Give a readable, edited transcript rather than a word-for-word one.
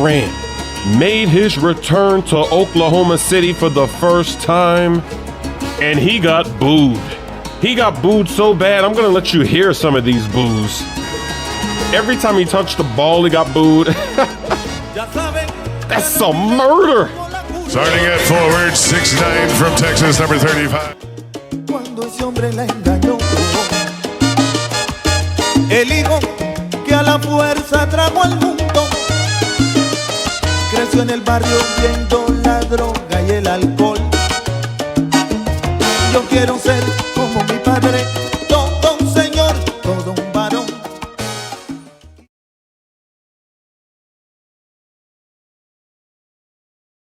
Durant made his return to Oklahoma City for the first time, and he got booed. He got booed so bad, I'm gonna let you hear some of these boos. Every time he touched the ball, he got booed. That's some murder. Starting at forward, 6'9" from Texas, number 35. Cuando ese hombre la engañó, el hijo que a la fuerza trajo al mundo, creció en el barrio viendo la droga y el alcohol. Yo quiero ser